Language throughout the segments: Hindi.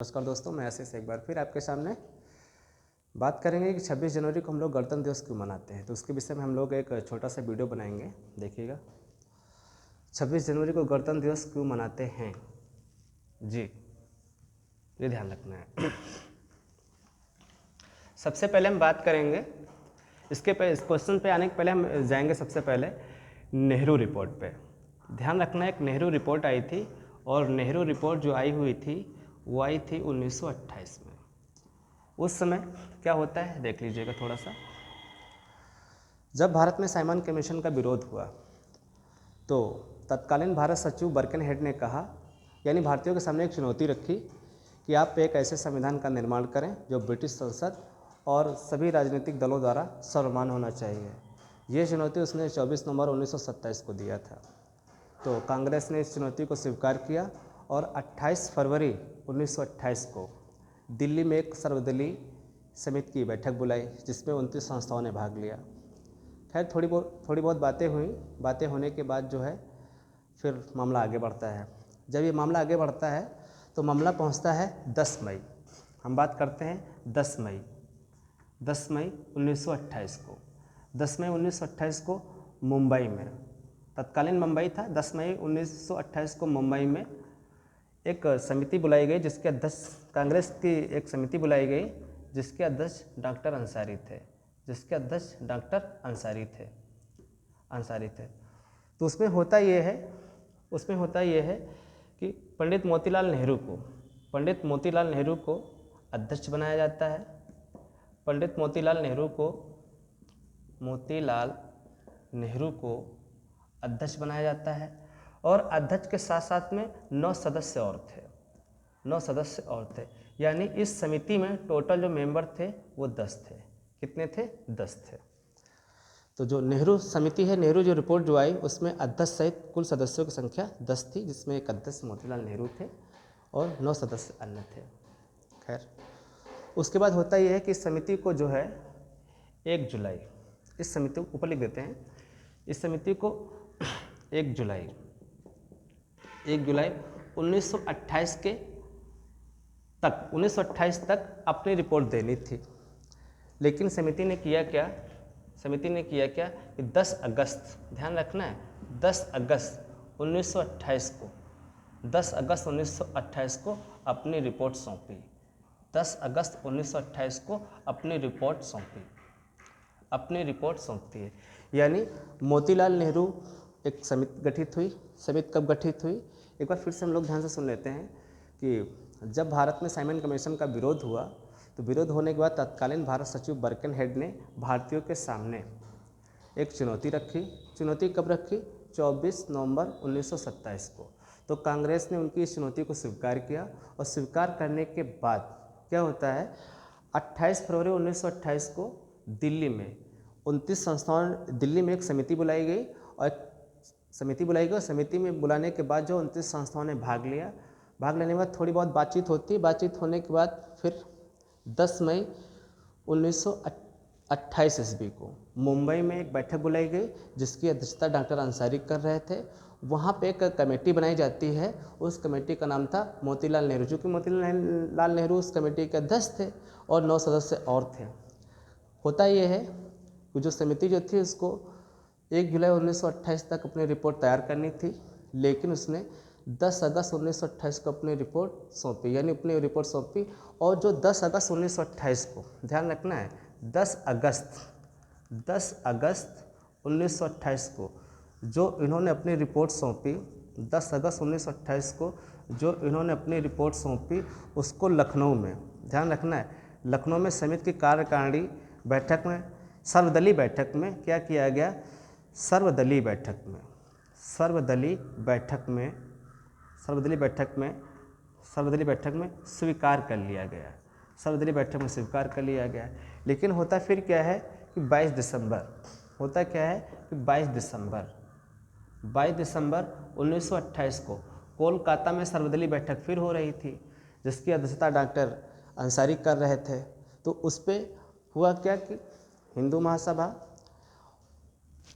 नमस्कार दोस्तों, मैं आशीष एक बार फिर आपके सामने बात करेंगे कि 26 जनवरी को हम लोग गणतंत्र दिवस क्यों मनाते हैं। तो उसके विषय में हम लोग एक छोटा सा वीडियो बनाएंगे, देखिएगा। 26 जनवरी को गणतंत्र दिवस क्यों मनाते हैं जी, ये ध्यान रखना है। सबसे पहले हम बात करेंगे इस क्वेश्चन पे आने के पहले हम जाएंगे सबसे पहले नेहरू रिपोर्ट पे। ध्यान रखना, एक नेहरू रिपोर्ट आई थी और नेहरू रिपोर्ट जो आई हुई थी वो आई थी 1928 में। उस समय क्या होता है देख लीजिएगा थोड़ा सा। जब भारत में साइमन कमीशन का विरोध हुआ तो तत्कालीन भारत सचिव बर्कनहेड ने कहा, यानी भारतीयों के सामने एक चुनौती रखी कि आप एक ऐसे संविधान का निर्माण करें जो ब्रिटिश संसद और सभी राजनीतिक दलों द्वारा सर्वमान्य होना चाहिए। ये चुनौती उसने 24 नवंबर 1927 को दिया था। तो कांग्रेस ने इस चुनौती को स्वीकार किया और 28 फरवरी 1928 को दिल्ली में एक सर्वदलीय समिति की बैठक बुलाई जिसमें 29 संस्थाओं ने भाग लिया। खैर थोड़ी बहुत बातें हुई। बातें होने के बाद जो है फिर मामला आगे बढ़ता है। जब ये मामला आगे बढ़ता है तो मामला पहुंचता है 10 मई। हम बात करते हैं 10 मई 1928 को। 10 मई 1928 को मुंबई में, तत्कालीन मुंबई था, 10 मई 1928 को मुंबई में एक समिति बुलाई गई जिसके अध्यक्ष, कांग्रेस की एक समिति बुलाई गई जिसके अध्यक्ष डॉक्टर अंसारी थे। तो उसमें होता ये है कि पंडित मोतीलाल नेहरू को अध्यक्ष बनाया जाता है। पंडित मोतीलाल नेहरू को अध्यक्ष बनाया जाता है और अध्यक्ष के साथ साथ में 9 सदस्य और थे। यानी इस समिति में टोटल जो मेंबर थे वो 10 थे। कितने थे? 10 थे। तो जो नेहरू समिति है, नेहरू जो रिपोर्ट जो आई उसमें अध्यक्ष सहित कुल सदस्यों की संख्या 10 थी, जिसमें एक अध्यक्ष मोतीलाल नेहरू थे और 9 सदस्य अन्य थे। खैर उसके बाद होता यह है कि इस समिति को जो है 1 जुलाई, इस समिति को ऊपर लिख देते हैं, इस समिति को 1 जुलाई 1928 तक अपनी रिपोर्ट देनी थी। लेकिन समिति ने किया क्या कि 10 अगस्त, ध्यान रखना है, 10 अगस्त 1928 को अपनी रिपोर्ट सौंपी। 10 अगस्त 1928 को अपनी रिपोर्ट सौंपती है। यानी मोतीलाल नेहरू एक समिति गठित हुई। समिति कब गठित हुई, एक बार फिर से हम लोग ध्यान से सुन लेते हैं कि जब भारत में साइमन कमीशन का विरोध हुआ तो विरोध होने के बाद तत्कालीन भारत सचिव बर्कनहेड ने भारतीयों के सामने एक चुनौती रखी। चुनौती कब रखी? 24 नवंबर 1927 को। तो कांग्रेस ने उनकी इस चुनौती को स्वीकार किया और स्वीकार करने के बाद क्या होता है, 28 फरवरी 1928 को दिल्ली में 29 संस्थाओं, दिल्ली में एक समिति बुलाई गई और समिति में बुलाने के बाद जो 29 संस्थाओं ने भाग लेने के बाद थोड़ी बहुत बातचीत होती है। बातचीत होने के बाद फिर 10 मई 1928 ईस्वी को मुंबई में एक बैठक बुलाई गई जिसकी अध्यक्षता डॉक्टर अंसारी कर रहे थे। वहाँ पे एक कमेटी बनाई जाती है, उस कमेटी का नाम था मोतीलाल नेहरू। चूँकि मोतीलाल नेहरू उस कमेटी के अध्यक्ष थे और 9 सदस्य और थे। होता यह है कि जो समिति जो थी उसको 1 जुलाई 1928 तक अपनी रिपोर्ट तैयार करनी थी, लेकिन उसने 10 अगस्त 1928 को अपनी रिपोर्ट सौंपी, और जो 10 अगस्त 1928 को, ध्यान रखना है, 10 अगस्त 1928 को जो इन्होंने अपनी रिपोर्ट सौंपी, 10 अगस्त 1928 को जो इन्होंने अपनी रिपोर्ट सौंपी, उसको लखनऊ में, ध्यान रखना है, लखनऊ में समिति की कार्यकारिणी बैठक में, सर्वदलीय बैठक में क्या किया गया, सर्वदलीय बैठक में स्वीकार कर लिया गया। लेकिन होता फिर क्या है कि 22 दिसंबर 1928 को कोलकाता में सर्वदलीय बैठक फिर हो रही थी जिसकी अध्यक्षता डॉक्टर अंसारी कर रहे थे। तो उस पर हुआ क्या कि हिंदू महासभा,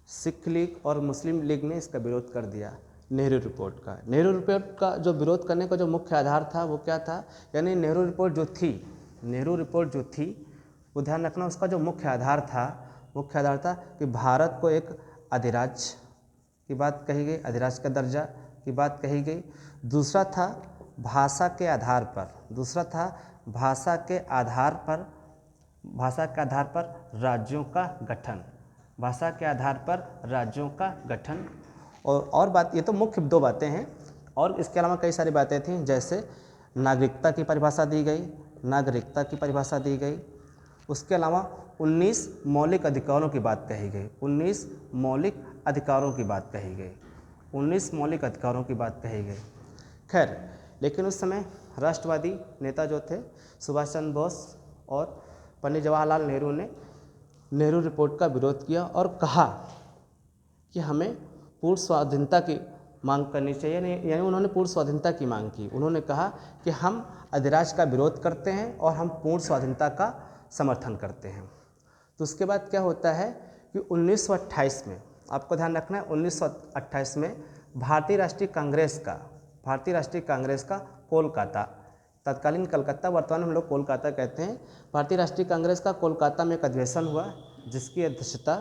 सिख लीग और मुस्लिम लीग ने इसका विरोध कर दिया। नेहरू रिपोर्ट का। नेहरू रिपोर्ट का जो विरोध करने का जो मुख्य आधार था वो क्या था, यानी नेहरू रिपोर्ट जो थी, नेहरू रिपोर्ट जो थी वो ध्यान रखना, उसका जो मुख्य आधार था कि भारत को एक अधिराज्य की बात कही गई, अधिराज्य का दर्जा की बात कही गई। दूसरा था भाषा के आधार पर राज्यों का गठन, भाषा के आधार पर राज्यों का गठन। और बात, ये तो मुख्य दो बातें हैं, और इसके अलावा कई सारी बातें थीं, जैसे नागरिकता की परिभाषा दी गई। उसके अलावा 19 मौलिक अधिकारों की बात कही गई, 19 मौलिक अधिकारों की बात कही गई। खैर, लेकिन उस समय राष्ट्रवादी नेता जो थे सुभाष चंद्र बोस और पंडित जवाहरलाल नेहरू ने नेहरू रिपोर्ट का विरोध किया और कहा कि हमें पूर्ण स्वाधीनता की मांग करनी चाहिए। यानी उन्होंने पूर्ण स्वाधीनता की मांग की। उन्होंने कहा कि हम अधिराज्य का विरोध करते हैं और हम पूर्ण स्वाधीनता का समर्थन करते हैं। तो उसके बाद क्या होता है कि 1928 में, आपको ध्यान रखना है, 1928 में भारतीय राष्ट्रीय कांग्रेस का कोलकाता, तत्कालीन कलकत्ता, वर्तमान में हम लोग कोलकाता कहते हैं, भारतीय राष्ट्रीय कांग्रेस का कोलकाता में एक अधिवेशन हुआ जिसकी अध्यक्षता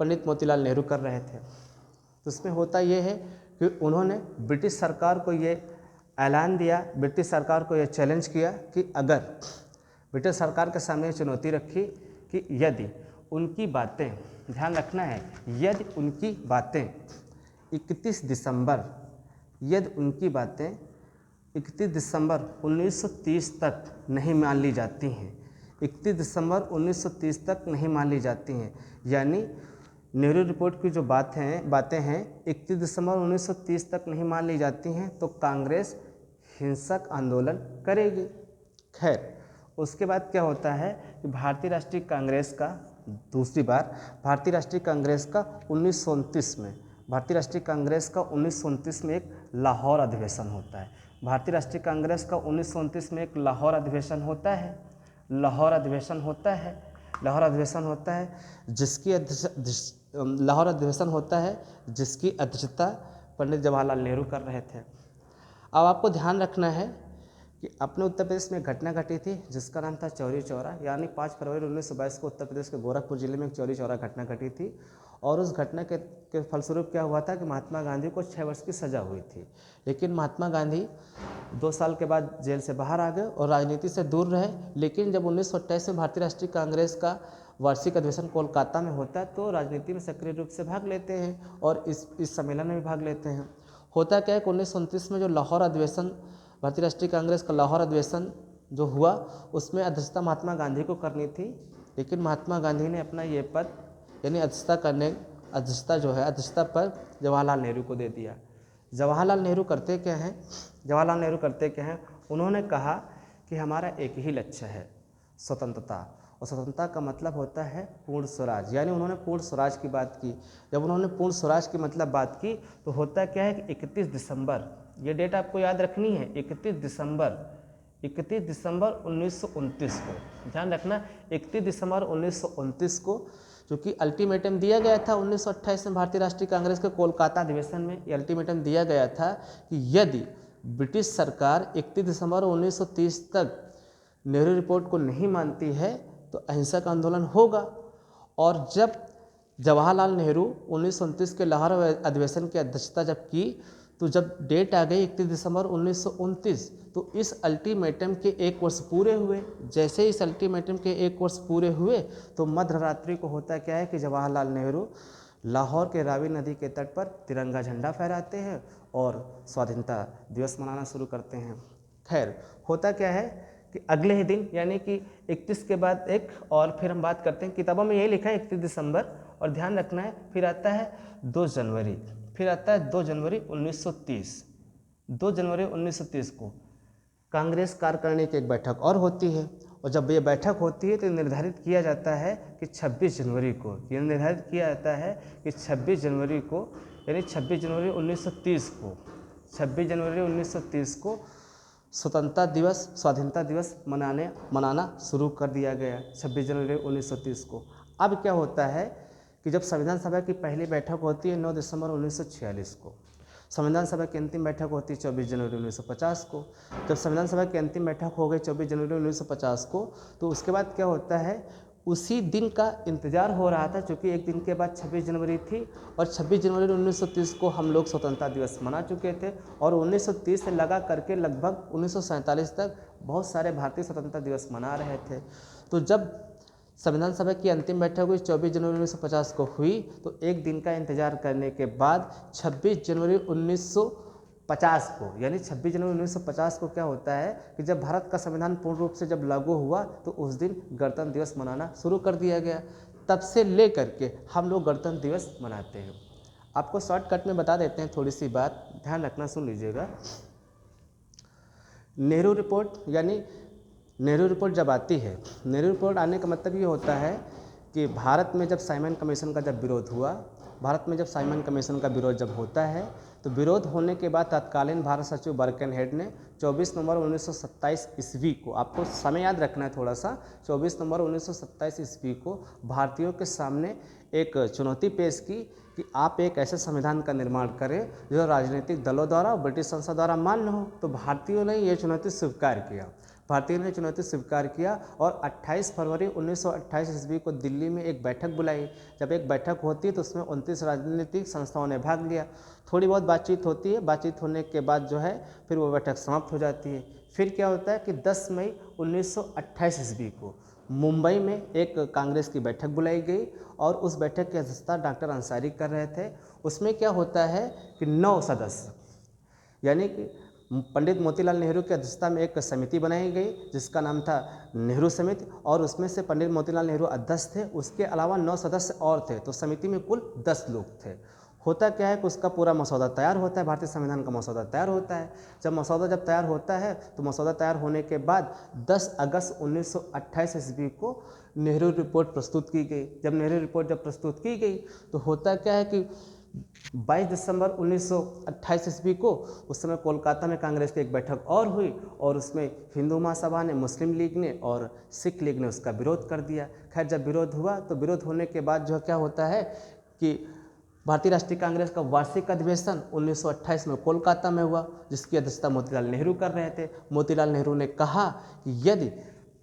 पंडित मोतीलाल नेहरू कर रहे थे। तो उसमें होता ये है कि उन्होंने ब्रिटिश सरकार को ये ऐलान दिया, ब्रिटिश सरकार को ये चैलेंज किया कि अगर ब्रिटिश सरकार के सामने चुनौती रखी कि यदि उनकी बातें, ध्यान रखना है, यदि उनकी बातें 31 दिसंबर 1930 तक नहीं मान ली जाती हैं, 31 दिसंबर 1930 तक नहीं मान ली जाती हैं, यानी नेहरू रिपोर्ट की जो बातें हैं 31 दिसंबर 1930 तक नहीं मान ली जाती हैं तो कांग्रेस हिंसक आंदोलन करेगी। खैर, उसके बाद क्या होता है कि भारतीय राष्ट्रीय कांग्रेस का 1929 में एक लाहौर अधिवेशन होता है। भारतीय राष्ट्रीय कांग्रेस का 1929 में एक लाहौर अधिवेशन होता है जिसकी अध्यक्षता पंडित जवाहरलाल नेहरू कर रहे थे। अब आपको ध्यान रखना है कि अपने उत्तर प्रदेश में घटना घटी थी जिसका नाम था चौरी चौरा, यानी 5 फरवरी 1922 को उत्तर प्रदेश के गोरखपुर जिले में एक चौरी चौरा घटना घटी थी। और उस घटना के फलस्वरूप क्या हुआ था कि महात्मा गांधी को 6 वर्ष की सज़ा हुई थी, लेकिन महात्मा गांधी 2 साल के बाद जेल से बाहर आ गए और राजनीति से दूर रहे। लेकिन जब 1928 में भारतीय राष्ट्रीय कांग्रेस का वार्षिक अधिवेशन कोलकाता में होता है तो राजनीति में सक्रिय रूप से भाग लेते हैं और इस सम्मेलन में भी भाग लेते हैं। होता क्या है कि 1929 में जो लाहौर अधिवेशन, भारतीय राष्ट्रीय कांग्रेस का लाहौर अधिवेशन जो हुआ, उसमें अध्यक्षता महात्मा गांधी को करनी थी, लेकिन महात्मा गांधी ने अपना ये पद, यानी अध्यक्षता पर जवाहरलाल नेहरू को दे दिया। जवाहरलाल नेहरू करते क्या हैं, उन्होंने कहा कि हमारा एक ही लक्ष्य है, स्वतंत्रता, और स्वतंत्रता का मतलब होता है पूर्ण स्वराज, यानी उन्होंने पूर्ण स्वराज की बात की। जब उन्होंने पूर्ण स्वराज की मतलब बात की तो होता क्या है कि 31 दिसंबर, ये डेट आपको याद रखनी है, 31 दिसंबर 1929 को, ध्यान रखना, 31 दिसंबर 1929 को, क्योंकि अल्टीमेटम दिया गया था 1928 में भारतीय राष्ट्रीय कांग्रेस के कोलकाता अधिवेशन में, ये अल्टीमेटम दिया गया था कि यदि ब्रिटिश सरकार 31 दिसंबर 1930 तक नेहरू रिपोर्ट को नहीं मानती है तो अहिंसक आंदोलन होगा। और जब जवाहरलाल नेहरू 1929 के लाहौर अधिवेशन की अध्यक्षता जब की, तो जब डेट आ गई 31 दिसंबर 1929, तो इस अल्टीमेटम के 1 वर्ष पूरे हुए। जैसे ही इस अल्टीमेटम के 1 वर्ष पूरे हुए तो मध्यरात्रि को होता क्या है कि जवाहरलाल नेहरू लाहौर के रावी नदी के तट पर तिरंगा झंडा फहराते हैं और स्वाधीनता दिवस मनाना शुरू करते हैं। खैर, होता क्या है कि अगले ही दिन, यानी कि 31 के बाद एक और फिर हम बात करते हैं, किताबों में यही लिखा है 31 दिसंबर, और ध्यान रखना है फिर आता है 2 जनवरी 1930। 2 जनवरी 1930 को कांग्रेस कार्यकारिणी की एक बैठक और होती है, और जब ये बैठक होती है तो निर्धारित किया जाता है कि 26 जनवरी को, ये निर्धारित किया जाता है कि 26 जनवरी को, यानी 26 जनवरी 1930 को, 26 जनवरी 1930 को स्वतंत्रता दिवस, स्वाधीनता दिवस मनाना शुरू कर दिया गया 26 जनवरी 1930 को। अब क्या होता है कि जब संविधान सभा की पहली बैठक होती है 9 दिसंबर 1946 को, संविधान सभा की अंतिम बैठक होती है 24 जनवरी 1950 को। जब संविधान सभा की अंतिम बैठक हो गई 24 जनवरी 1950 को, तो उसके बाद क्या होता है, उसी दिन का इंतजार हो रहा था, क्योंकि एक दिन के बाद 26 जनवरी थी और 26 जनवरी 1930 को हम लोग स्वतंत्रता दिवस मना चुके थे और 1930 से लगा करके लगभग 1947 तक बहुत सारे भारतीय स्वतंत्रता दिवस मना रहे थे। तो जब संविधान सभा की अंतिम बैठक हुई 24 जनवरी 1950 को हुई, तो एक दिन का इंतजार करने के बाद 26 जनवरी 1950 को, यानी 26 जनवरी 1950 को क्या होता है कि जब भारत का संविधान पूर्ण रूप से जब लागू हुआ तो उस दिन गणतंत्र दिवस मनाना शुरू कर दिया गया। तब से ले करके हम लोग गणतंत्र दिवस मनाते हैं। आपको शॉर्टकट में बता देते हैं थोड़ी सी बात, ध्यान रखना, सुन लीजिएगा। नेहरू रिपोर्ट, यानी नेहरू रिपोर्ट जब आती है, नेहरू रिपोर्ट आने का मतलब ये होता है कि भारत में जब साइमन कमीशन का जब विरोध हुआ, भारत में जब साइमन कमीशन का विरोध जब होता है, तो विरोध होने के बाद तत्कालीन भारत सचिव बर्कनहेड ने 24 नवंबर 1927 ईस्वी को, आपको समय याद रखना है थोड़ा सा, 24 नवंबर 1927 ईस्वी को भारतीयों के सामने एक चुनौती पेश की कि आप एक ऐसे संविधान का निर्माण करें जो राजनीतिक दलों द्वारा और ब्रिटिश संसद द्वारा मान्य हो। तो भारतीयों ने ये चुनौती स्वीकार किया, भारतीयों ने चुनौती स्वीकार किया और 28 फरवरी 1928 ईस्वी को दिल्ली में एक बैठक बुलाई। जब एक बैठक होती है तो उसमें 29 राजनीतिक संस्थाओं ने भाग लिया। थोड़ी बहुत बातचीत होती है, बातचीत होने के बाद जो है फिर वो बैठक समाप्त हो जाती है। फिर क्या होता है कि 10 मई 1928 ईस्वी को मुंबई में एक कांग्रेस की बैठक बुलाई गई और उस बैठक की अध्यक्षता डॉक्टर अंसारी कर रहे थे। उसमें क्या होता है कि 9 सदस्य, यानी कि पंडित मोतीलाल नेहरू की अध्यक्षता में एक समिति बनाई गई जिसका नाम था नेहरू समिति, और उसमें से पंडित मोतीलाल नेहरू अध्यक्ष थे, उसके अलावा 9 सदस्य और थे। तो समिति में कुल 10 लोग थे। होता क्या है कि उसका पूरा मसौदा तैयार होता है, भारतीय संविधान का मसौदा तैयार होता है। जब मसौदा जब तैयार होता है तो मसौदा तैयार होने के बाद 10 अगस्त 1928 ईस्वी को नेहरू रिपोर्ट प्रस्तुत की गई। जब नेहरू रिपोर्ट जब प्रस्तुत की गई तो होता क्या है कि 22 दिसंबर 1928 ईस्वी को उस समय कोलकाता में कांग्रेस की एक बैठक और हुई और उसमें हिंदू महासभा ने, मुस्लिम लीग ने और सिख लीग ने उसका विरोध कर दिया। खैर जब विरोध हुआ तो विरोध होने के बाद जो क्या होता है कि भारतीय राष्ट्रीय कांग्रेस का वार्षिक अधिवेशन 1928 में कोलकाता में हुआ, जिसकी अध्यक्षता मोतीलाल नेहरू कर रहे थे। मोतीलाल नेहरू ने कहा कि यदि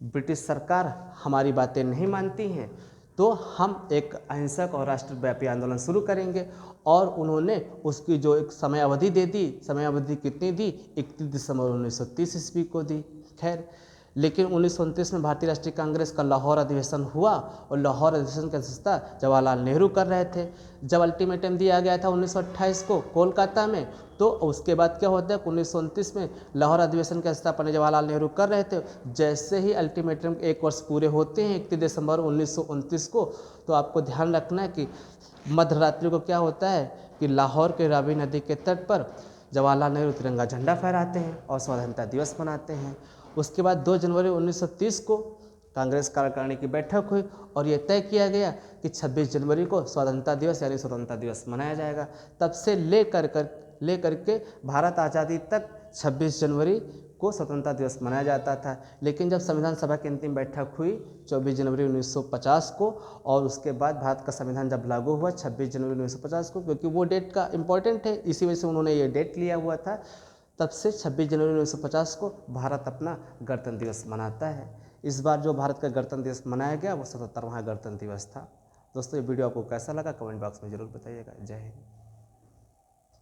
ब्रिटिश सरकार हमारी बातें नहीं मानती हैं तो हम एक अहिंसक और राष्ट्रव्यापी आंदोलन शुरू करेंगे, और उन्होंने उसकी जो एक समय अवधि दे दी। समय अवधि कितनी दी? 31 दिसंबर 1930 ईस्वी को दी। खैर लेकिन 1929 में भारतीय राष्ट्रीय कांग्रेस का लाहौर अधिवेशन हुआ और लाहौर अधिवेशन की अध्यक्षता जवाहरलाल नेहरू कर रहे थे। जब अल्टीमेटम दिया गया था 1928 को कोलकाता में, तो उसके बाद क्या होता है 1929 में लाहौर अधिवेशन की अध्यक्षता पंडित जवाहरलाल नेहरू कर रहे थे। जैसे ही अल्टीमेटम के 1 वर्ष पूरे होते हैं 31 दिसंबर 1929 को, तो आपको ध्यान रखना है कि मध्यरात्रि को क्या होता है कि लाहौर के रावी नदी के तट पर जवाहरलाल नेहरू तिरंगा झंडा फहराते हैं और स्वतंत्रता दिवस मनाते हैं। उसके बाद 2 जनवरी 1930 को कांग्रेस कार्यकारिणी की बैठक हुई और ये तय किया गया कि 26 जनवरी को स्वतंत्रता दिवस यानी स्वतंत्रता दिवस मनाया जाएगा। तब से लेकर के भारत आज़ादी तक 26 जनवरी को स्वतंत्रता दिवस मनाया जाता था। लेकिन जब संविधान सभा की अंतिम बैठक हुई 24 जनवरी 1950 को, और उसके बाद भारत का संविधान जब लागू हुआ 26 जनवरी 1950 को, क्योंकि वो डेट का इम्पोर्टेंट है, इसी वजह से उन्होंने ये डेट लिया हुआ था। तब से 26 जनवरी 1950 को भारत अपना गणतंत्र दिवस मनाता है। इस बार जो भारत का गणतंत्र दिवस मनाया गया वो 77वां गणतंत्र दिवस था। दोस्तों ये वीडियो आपको कैसा लगा कमेंट बॉक्स में ज़रूर बताइएगा। जय हिंद।